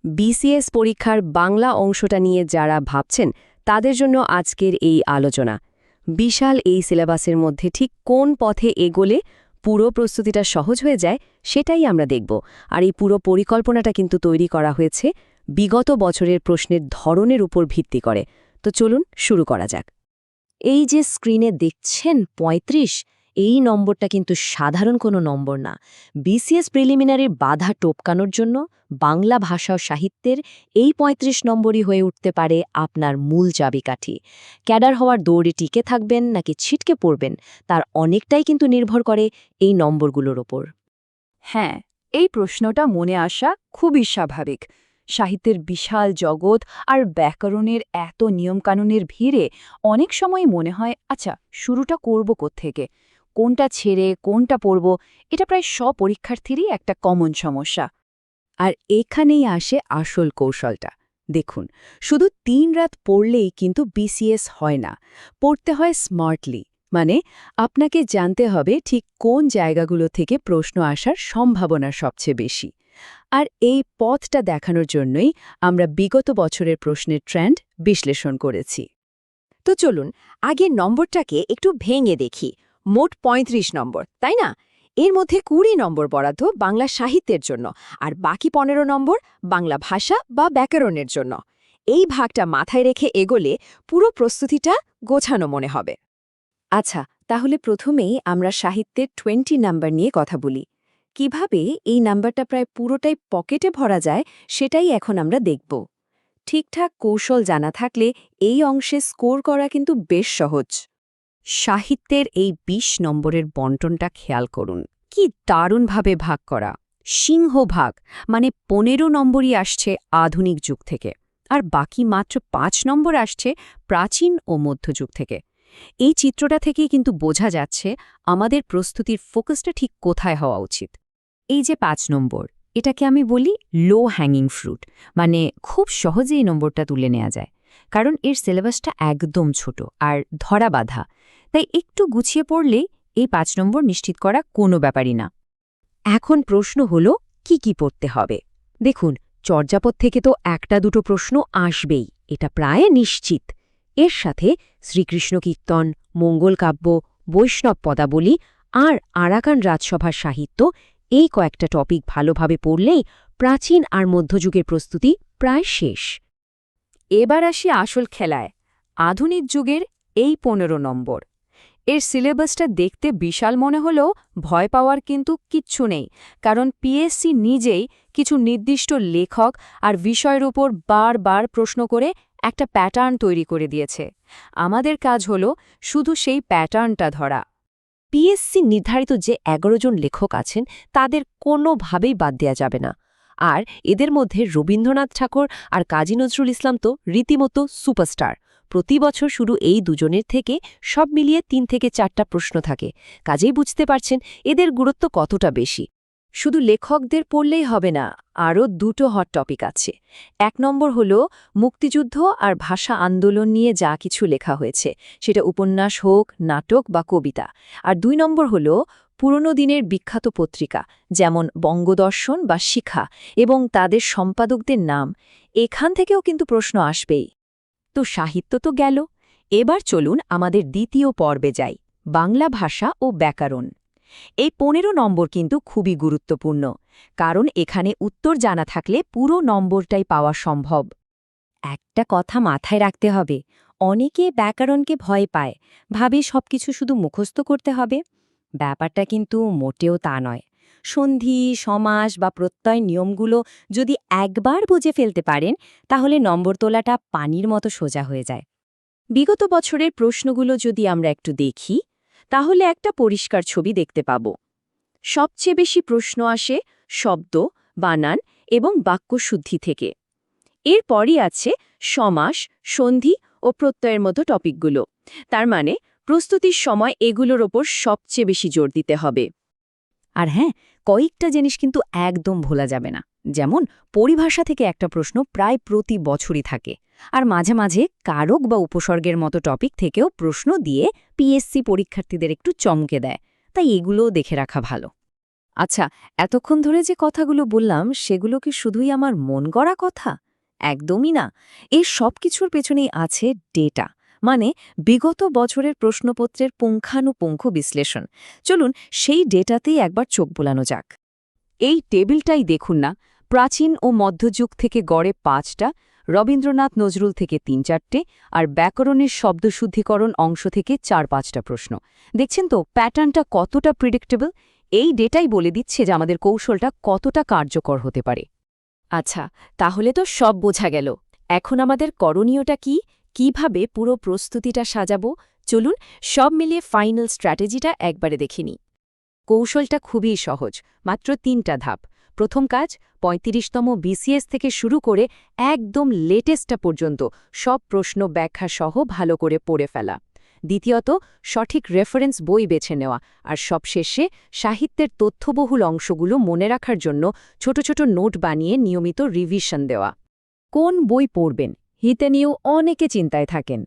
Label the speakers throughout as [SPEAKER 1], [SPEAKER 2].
[SPEAKER 1] BCS পরীক্ষার বাংলা অংশটা নিয়ে যারা ভাবছেন তাদের জন্য আজকের এই আলোচনা। বিশাল এই সিলেবাসের মধ্যে ঠিক কোন পথে এগোলে পুরো প্রস্তুতিটা সহজ হয়ে যায় সেটাই আমরা দেখব। আর এই পুরো পরিকল্পনাটা কিন্তু তৈরি করা হয়েছে বিগত বছরের প্রশ্নের ধরনের উপর ভিত্তি করে। তো চলুন শুরু করা যাক। এই যে স্ক্রিনে দেখছেন ৩৫, এই নম্বরটা কিন্তু সাধারণ কোনো নম্বর না। বিসিএস প্রিলিমিনারির বাধা টপকানোর জন্য বাংলা ভাষা ও সাহিত্যের এই ৩৫ নম্বরই হয়ে উঠতে পারে আপনার মূল চাবিকাঠি। ক্যাডার হওয়ার দৌড়ে টিকে থাকবেন নাকি ছিটকে পড়বেন, তার অনেকটাই কিন্তু নির্ভর করে এই নম্বরগুলোর ওপর।
[SPEAKER 2] হ্যাঁ, এই প্রশ্নটা মনে আসা খুবই স্বাভাবিক। সাহিত্যের বিশাল জগৎ আর ব্যাকরণের এত নিয়মকানুনের ভিড়ে অনেক সময় মনে হয়, আচ্ছা শুরুটা করব কোত্থেকে, কোনটা ছেড়ে কোনটা পড়ব। এটা প্রায় সব পরীক্ষার্থীরই একটা কমন সমস্যা।
[SPEAKER 1] আর এখানেই আসে আসল কৌশলটা। দেখুন, শুধু ৩ রাত পড়লেই কিন্তু বিসিএস হয় না, পড়তে হয় স্মার্টলি। মানে আপনাকে জানতে হবে ঠিক কোন জায়গাগুলো থেকে প্রশ্ন আসার সম্ভাবনা সবচেয়ে বেশি। আর এই পথটা দেখানোর জন্যই আমরা বিগত বছরের প্রশ্নের ট্রেন্ড বিশ্লেষণ করেছি।
[SPEAKER 3] তো চলুন আগের নম্বরটাকে একটু ভেঙে দেখি। মোট ৩৫ নম্বর, তাই না? এর মধ্যে ২০ নম্বর বরাদ্দ বাংলা সাহিত্যের জন্য, আর বাকি ১৫ নম্বর বাংলা ভাষা বা ব্যাকরণের জন্য। এই ভাগটা মাথায় রেখে এগোলে পুরো প্রস্তুতিটা গোছানো মনে হবে।
[SPEAKER 1] আচ্ছা, তাহলে প্রথমেই আমরা সাহিত্যের 20 নাম্বার নিয়ে কথা বলি। কিভাবে এই নাম্বারটা প্রায় পুরোটাই পকেটে ভরা যায় সেটাই এখন আমরা দেখব। ঠিকঠাক কৌশল জানা থাকলে এই অংশে স্কোর করা কিন্তু বেশ সহজ। সাহিত্যের এই ২০ নম্বরের বন্টনটা খেয়াল করুন, কি দারুণভাবে ভাগ করা। সিংহভাগ, মানে ১৫ নম্বরই আসছে আধুনিক যুগ থেকে, আর বাকি মাত্র ৫ নম্বর আসছে প্রাচীন ও মধ্যযুগ থেকে। এই চিত্রটা থেকেই কিন্তু বোঝা যাচ্ছে আমাদের প্রস্তুতির ফোকাসটা ঠিক কোথায় হওয়া উচিত। এই যে ৫ নম্বর, এটাকে আমি বলি লো হ্যাঙ্গিং ফ্রুট, মানে খুব সহজে এই নম্বরটা তুলে নেওয়া যায়, কারণ এর সিলেবাসটা একদম ছোট আর ধরা বাঁধা। তাই একটু গুছিয়ে পড়লেই এই ৫ নম্বর নিশ্চিত করা কোনো ব্যাপারই না। এখন প্রশ্ন হলো কি কি পড়তে হবে। দেখুন, চর্যাপদ থেকে তো একটা দুটো প্রশ্ন আসবেই, এটা প্রায় নিশ্চিত। এর সাথে শ্রীকৃষ্ণ কীর্তন, মঙ্গল কাব্য, বৈষ্ণব পদাবলী আর আরাকান রাজসভার সাহিত্য, এই কয়েকটা টপিক ভালোভাবে পড়লেই প্রাচীন আর মধ্যযুগের প্রস্তুতি প্রায় শেষ।
[SPEAKER 2] এবার আসি আসল খেলায়, আধুনিক যুগের এই ১৫ নম্বর। এর সিলেবাসটা দেখতে বিশাল মনে হলেও ভয় পাওয়ার কিন্তু কিচ্ছু নেই, কারণ পিএসসি নিজেই কিছু নির্দিষ্ট লেখক আর বিষয়ের উপর বারবার প্রশ্ন করে একটা প্যাটার্ন তৈরি করে দিয়েছে। আমাদের কাজ হলো শুধু সেই প্যাটার্নটা ধরা।
[SPEAKER 3] পিএসসি নির্ধারিত যে ১১ জন লেখক আছেন তাদের কোনোভাবেই বাদ দেওয়া যাবে না। আর এদের মধ্যে রবীন্দ্রনাথ ঠাকুর আর কাজী নজরুল ইসলাম তো রীতিমতো সুপারস্টার। প্রতি বছর শুরু এই দুজনের থেকে সব মিলিয়ে ৩ থেকে ৪টা প্রশ্ন থাকে। কাজেই বুঝতে পারছেন এদের গুরুত্ব কতটা বেশি। শুধু লেখকদের পড়লেই হবে না, আরও দুটো হট টপিক আছে। ১ নম্বর হল মুক্তিযুদ্ধ আর ভাষা আন্দোলন নিয়ে যা কিছু লেখা হয়েছে, সেটা উপন্যাস হোক, নাটক বা কবিতা। আর ২ নম্বর হল পুরনো দিনের বিখ্যাত পত্রিকা, যেমন বঙ্গদর্শন বা শিখা, এবং তাদের সম্পাদকদের নাম। এখান থেকেও কিন্তু প্রশ্ন আসবেই।
[SPEAKER 1] তো সাহিত্য তো গেল, এবার চলুন আমাদের দ্বিতীয় পর্বে যাই, বাংলা ভাষা ও ব্যাকরণ। এই ১৫ নম্বর কিন্তু খুবই গুরুত্বপূর্ণ, কারণ এখানে উত্তর জানা থাকলে পুরো নম্বরটাই পাওয়া সম্ভব। একটা কথা মাথায় রাখতে হবে, অনেকে ব্যাকরণকে ভয় পায়, ভাবে সবকিছু শুধু মুখস্থ করতে হবে। ব্যাপারটা কিন্তু মোটেও তা নয়। সন্ধি, সমাস বা প্রত্যয় নিয়মগুলো যদি একবার বুঝে ফেলতে পারেন, তাহলে নম্বর তোলাটা পানির মতো সোজা হয়ে যায়। বিগত বছরের প্রশ্নগুলো যদি আমরা একটু দেখি, তাহলে একটা পরিষ্কার ছবি দেখতে পাব। সবচেয়ে বেশি প্রশ্ন আসে শব্দ, বানান এবং বাক্যশুদ্ধি থেকে। এরপরই আছে সমাস, সন্ধি ও প্রত্যয়ের মতো টপিকগুলো। তার মানে প্রস্তুতির সময় এগুলোর ওপর সবচেয়ে বেশি জোর দিতে হবে। আর হ্যাঁ, কয়েকটা জিনিস কিন্তু একদম ভোলা যাবে না। যেমন পরিভাষা থেকে একটা প্রশ্ন প্রায় প্রতি বছরই থাকে, আর মাঝে মাঝে কারক বা উপসর্গের মতো টপিক থেকেও প্রশ্ন দিয়ে পিএসসি পরীক্ষার্থীদের একটু চমকে দেয়, তাই এগুলোও দেখে রাখা ভালো। আচ্ছা, এতক্ষণ ধরে যে কথাগুলো বললাম সেগুলো কি শুধুই আমার মন গড়া কথা? একদমই না। এই সব কিছুর পেছনেই আছে ডেটা, মানে বিগত বছরের প্রশ্নপত্রের পুঙ্খানুপুঙ্খ বিশ্লেষণ। চলুন সেই ডেটাতেই একবার চোখ বোলানো যাক।
[SPEAKER 2] এই টেবিলটাই দেখুন না, প্রাচীন ও মধ্যযুগ থেকে গড়ে 5টা, রবীন্দ্রনাথ নজরুল থেকে 3-4টে, আর ব্যাকরণের শব্দশুদ্ধিকরণ অংশ থেকে 4-5টা প্রশ্ন। দেখছেন তো প্যাটার্নটা কতটা প্রিডিক্টেবল? এই ডেটাই বলে দিচ্ছে যে আমাদের কৌশলটা কতটা কার্যকর হতে পারে।
[SPEAKER 1] আচ্ছা, তাহলে তো সব বোঝা গেল। এখন আমাদের করণীয়টা কি? কিভাবে পুরো প্রস্তুতিটা সাজাবো? চলুন সব মিলিয়ে ফাইনাল স্ট্র্যাটেজিটা একবারে দেখে নিই।
[SPEAKER 2] কৌশলটা খুবই সহজ, মাত্র 3টা ধাপ। প্রথম কাজ, 35তম বিসিএস থেকে শুরু করে একদম লেটেস্টটা পর্যন্ত সব প্রশ্ন ব্যাখ্যা সহ ভালো করে পড়ে ফেলা। দ্বিতীয়ত, সঠিক রেফারেন্স বই বেছে নেওয়া। আর সবশেষে সাহিত্যের তথ্যবহুল অংশগুলো মনে রাখার জন্য ছোট ছোট নোট বানিয়ে নিয়মিত রিভিশন দেওয়া।
[SPEAKER 1] কোন বই পড়বেন হিতে নিয়েও অনেকে চিন্তায় থাকেন।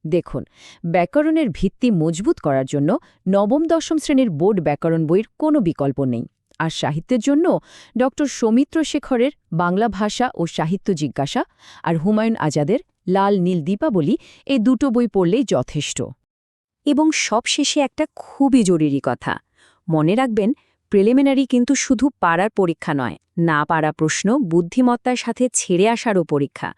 [SPEAKER 1] দেখুন, ব্যাকরণের ভিত্তি মজবুত করার জন্য নবম-দশম শ্রেণীর বোর্ড ব্যাকরণ বইয়ের কোনো বিকল্প নেই। আর সাহিত্যের জন্য ড সৌমিত্র শেখরের বাংলা ভাষা ও সাহিত্য জিজ্ঞাসা আর হুমায়ুন আজাদের লাল নীল দীপাবলি, এই দুটো বই পড়লেই যথেষ্ট। এবং সবশেষে একটা খুবই জরুরি কথা, মনে রাখবেন প্রিলিমিনারি কিন্তু শুধু পারার পরীক্ষা নয়, না পারা প্রশ্ন বুদ্ধিমত্তার সাথে ছেড়ে আসারও পরীক্ষা।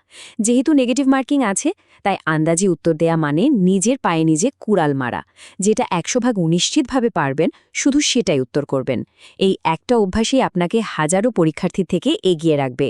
[SPEAKER 1] যেহেতু নেগেটিভ মার্কিং আছে, তাই আন্দাজি উত্তর দেয়া মানে নিজের পায়ে নিজে কুড়াল মারা। যেটা 100 ভাগ নিশ্চিতভাবে পারবেন, শুধু সেটাই উত্তর করবেন। এই একটা অভ্যাসই আপনাকে হাজারো পরীক্ষার্থী থেকে এগিয়ে রাখবে।